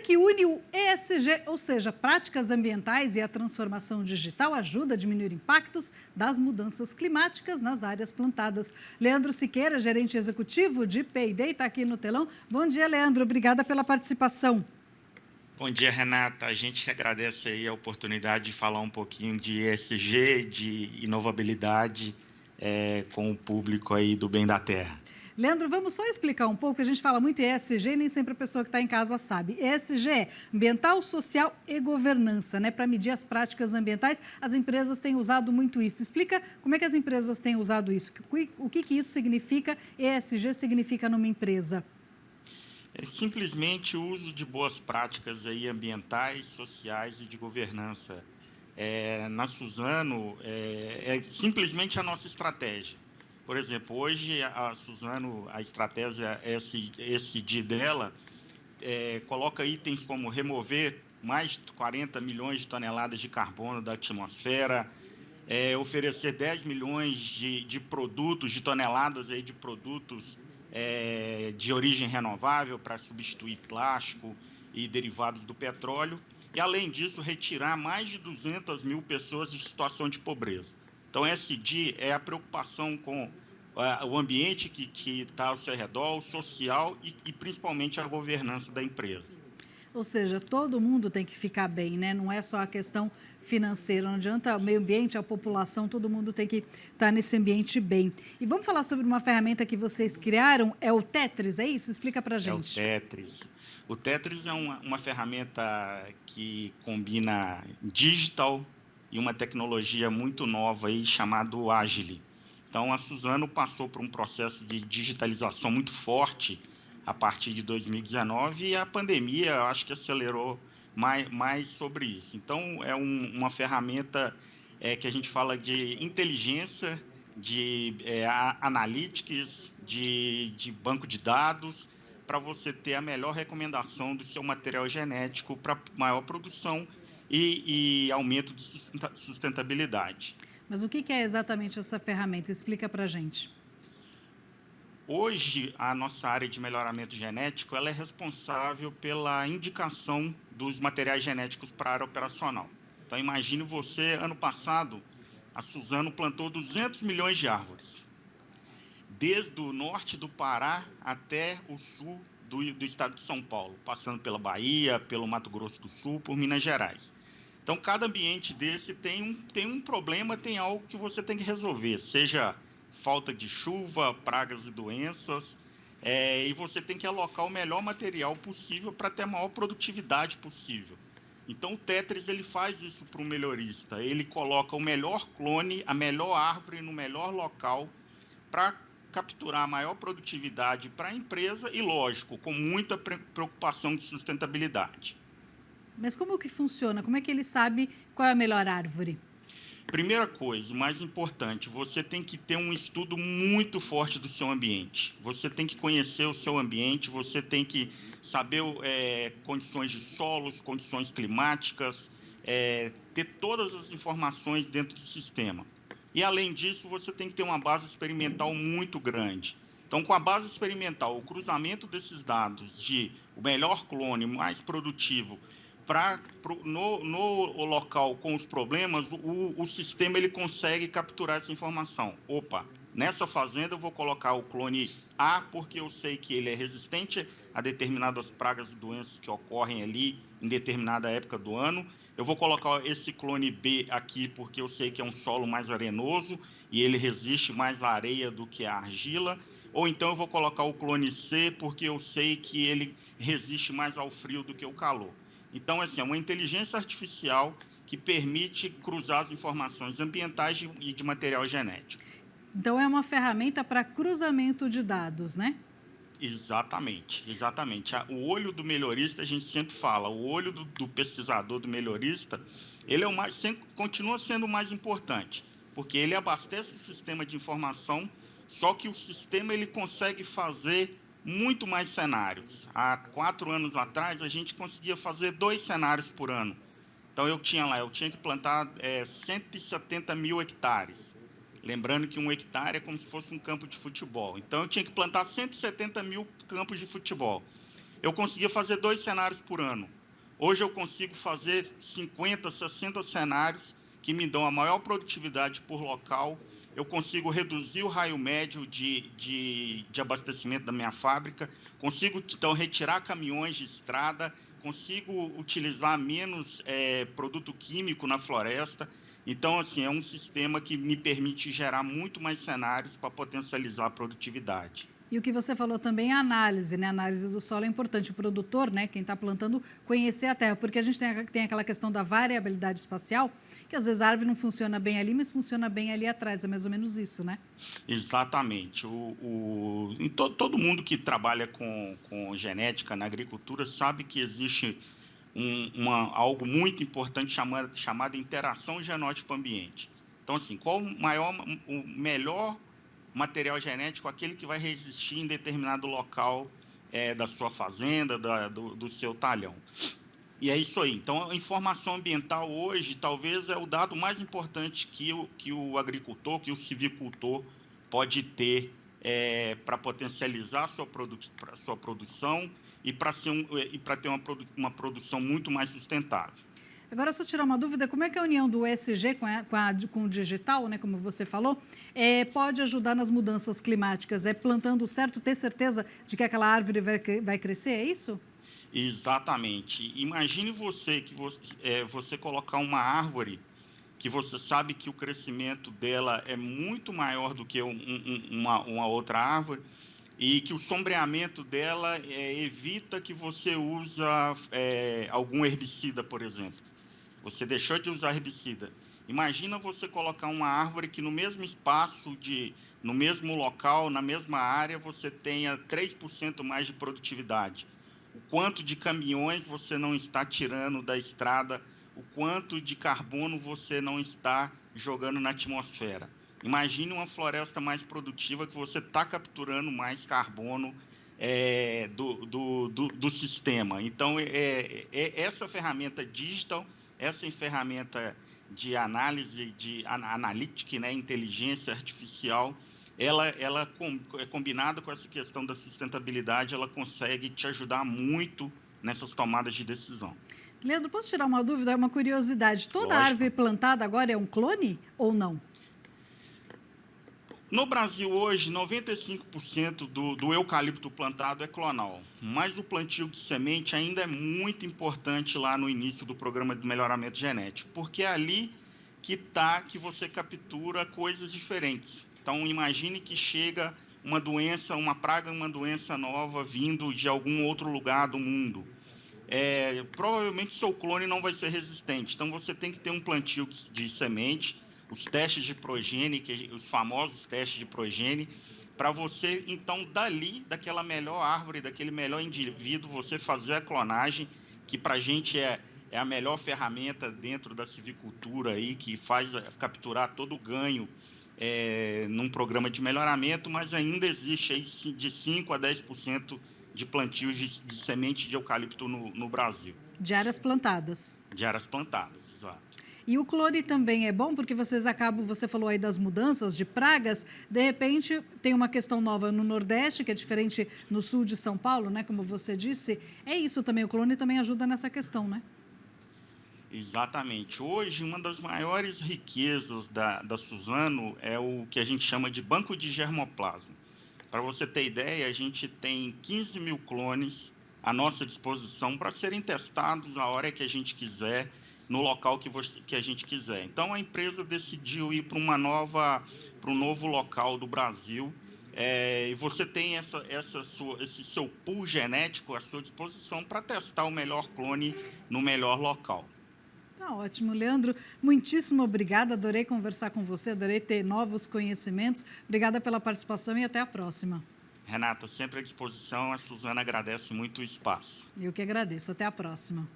que une o ESG, ou seja, práticas ambientais e a transformação digital, ajuda a diminuir impactos das mudanças climáticas nas áreas plantadas. Leandro Siqueira, gerente executivo de P&D, está aqui no telão. Bom dia, Leandro. Obrigada pela participação. Bom dia, Renata. A gente agradece aí a oportunidade de falar um pouquinho de ESG, de inovabilidade com o público aí do Bem da Terra. Leandro, vamos só explicar um pouco, a gente fala muito em ESG e nem sempre a pessoa que está em casa sabe. ESG é ambiental, social e governança, né? Para medir as práticas ambientais, as empresas têm usado muito isso. Explica como é que as empresas têm usado isso, o que isso significa, ESG significa numa empresa. É simplesmente o uso de boas práticas aí ambientais, sociais e de governança. Na Suzano, é simplesmente a nossa estratégia. Por exemplo, hoje a Suzano, a estratégia ESG dela, coloca itens como remover mais de 40 milhões de toneladas de carbono da atmosfera, oferecer 10 milhões de produtos, de toneladas aí de produtos de origem renovável para substituir plástico e derivados do petróleo. E, além disso, retirar mais de 200 mil pessoas de situação de pobreza. Então, ESG é a preocupação com o ambiente que está ao seu redor, o social e principalmente a governança da empresa. Ou seja, todo mundo tem que ficar bem, né? Não é só a questão financeira, não adianta o meio ambiente, a população, todo mundo tem que estar nesse ambiente bem. E vamos falar sobre uma ferramenta que vocês criaram, é o Tetris, é isso? Explica pra gente. É o Tetris. O Tetris é uma ferramenta que combina digital e uma tecnologia muito nova aí chamado Agile. Então, a Suzano passou por um processo de digitalização muito forte a partir de 2019 e a pandemia, eu acho que acelerou mais sobre isso. Então, é uma ferramenta que a gente fala de inteligência, de analytics, de banco de dados, para você ter a melhor recomendação do seu material genético para maior produção e aumento de sustentabilidade. Mas o que é exatamente essa ferramenta? Explica para a gente. Hoje, a nossa área de melhoramento genético ela é responsável pela indicação dos materiais genéticos para a área operacional. Então, imagine você, ano passado, a Suzano plantou 200 milhões de árvores, desde o norte do Pará até o sul do estado de São Paulo, passando pela Bahia, pelo Mato Grosso do Sul, por Minas Gerais. Então, cada ambiente desse tem um problema, tem algo que você tem que resolver, seja falta de chuva, pragas e doenças, e você tem que alocar o melhor material possível para ter a maior produtividade possível. Então, o Tetris ele faz isso para o melhorista, ele coloca o melhor clone, a melhor árvore no melhor local para capturar a maior produtividade para a empresa e, lógico, com muita preocupação de sustentabilidade. Mas como que funciona? Como é que ele sabe qual é a melhor árvore? Primeira coisa, o mais importante, você tem que ter um estudo muito forte do seu ambiente. Você tem que conhecer o seu ambiente, você tem que saber condições de solos, condições climáticas, ter todas as informações dentro do sistema. E, além disso, você tem que ter uma base experimental muito grande. Então, com a base experimental, o cruzamento desses dados de o melhor clone, mais produtivo, no local com os problemas, o sistema ele consegue capturar essa informação. Opa, nessa fazenda eu vou colocar o clone A porque eu sei que ele é resistente a determinadas pragas e doenças que ocorrem ali em determinada época do ano. Eu vou colocar esse clone B aqui porque eu sei que é um solo mais arenoso e ele resiste mais à areia do que à argila. Ou então eu vou colocar o clone C porque eu sei que ele resiste mais ao frio do que ao calor. Então, assim, é uma inteligência artificial que permite cruzar as informações ambientais e de material genético. Então, é uma ferramenta para cruzamento de dados, né? Exatamente, exatamente. O olho do melhorista, a gente sempre fala, o olho do pesquisador, do melhorista, ele continua sendo o mais importante, porque ele abastece o sistema de informação, só que o sistema ele consegue fazer muito mais cenários. Há 4 anos atrás, a gente conseguia fazer 2 cenários por ano. Então, eu tinha que plantar 170 mil hectares. Lembrando que um hectare é como se fosse um campo de futebol. Então, eu tinha que plantar 170 mil campos de futebol. eu conseguia fazer 2 cenários por ano. Hoje eu consigo fazer 50, 60 cenários que me dão a maior produtividade por local. Eu consigo reduzir o raio médio de abastecimento da minha fábrica, consigo, então, retirar caminhões de estrada, consigo utilizar menos produto químico na floresta. Então, assim, é um sistema que me permite gerar muito mais cenários para potencializar a produtividade. E o que você falou também é a análise, né? A análise do solo é importante. O produtor, né, quem está plantando, conhecer a terra, porque a gente tem aquela questão da variabilidade espacial, que às vezes a árvore não funciona bem ali, mas funciona bem ali atrás. É mais ou menos isso, né? Exatamente. Todo mundo que trabalha com genética na agricultura sabe que existe algo muito importante chamado interação genótipo-ambiente. Então, assim, qual o melhor material genético? Aquele que vai resistir em determinado local da sua fazenda, do seu talhão. E é isso aí. Então, a informação ambiental hoje talvez é o dado mais importante que o agricultor, que o civicultor pode ter para potencializar a sua produção e para ter uma produção muito mais sustentável. Agora, só tirar uma dúvida, como é que a união do ESG com o digital, né, como você falou, pode ajudar nas mudanças climáticas? É plantando certo, ter certeza de que aquela árvore vai crescer, é isso? Exatamente. Imagine você colocar uma árvore que você sabe que o crescimento dela é muito maior do que uma outra árvore e que o sombreamento dela evita que você usa algum herbicida, por exemplo. Você deixou de usar herbicida. Imagina você colocar uma árvore que no mesmo espaço, no mesmo local, na mesma área, você tenha 3% mais de produtividade. O quanto de caminhões você não está tirando da estrada, o quanto de carbono você não está jogando na atmosfera. Imagine uma floresta mais produtiva que você está capturando mais carbono do sistema. Então, essa ferramenta digital, essa ferramenta de análise, de analytics, né, inteligência artificial, ela combinada com essa questão da sustentabilidade, ela consegue te ajudar muito nessas tomadas de decisão. Leandro, posso tirar uma dúvida, é uma curiosidade. Toda Lógico. árvore plantada agora é um clone ou não? No Brasil hoje, 95% do eucalipto plantado é clonal, mas o plantio de semente ainda é muito importante lá no início do programa de melhoramento genético, porque é ali que você captura coisas diferentes. Então, imagine que chega uma doença, uma praga, uma doença nova vindo de algum outro lugar do mundo. Provavelmente seu clone não vai ser resistente, então você tem que ter um plantio de semente, os testes de progênie, os famosos testes de progênie, para você, então, daquela melhor árvore, daquele melhor indivíduo, você fazer a clonagem, que para a gente é a melhor ferramenta dentro da civicultura aí, que faz capturar todo o ganho num programa de melhoramento, mas ainda existe aí de 5% a 10% de plantios de semente de eucalipto no Brasil. De áreas plantadas. De áreas plantadas, exato. E o clone também é bom porque você falou aí das mudanças de pragas, de repente tem uma questão nova no Nordeste, que é diferente no sul de São Paulo, né, como você disse. É isso também, o clone também ajuda nessa questão, né? Exatamente. Hoje, uma das maiores riquezas da Suzano é o que a gente chama de banco de germoplasma. Para você ter ideia, a gente tem 15 mil clones à nossa disposição para serem testados a hora que a gente quiser, no local que a gente quiser. Então, a empresa decidiu ir para um novo local do Brasil, e você tem esse seu pool genético à sua disposição para testar o melhor clone no melhor local. Tá ótimo, Leandro. Muitíssimo obrigada. Adorei conversar com você, adorei ter novos conhecimentos. Obrigada pela participação e até a próxima. Renata, sempre à disposição. A Suzano agradece muito o espaço. Eu que agradeço. Até a próxima.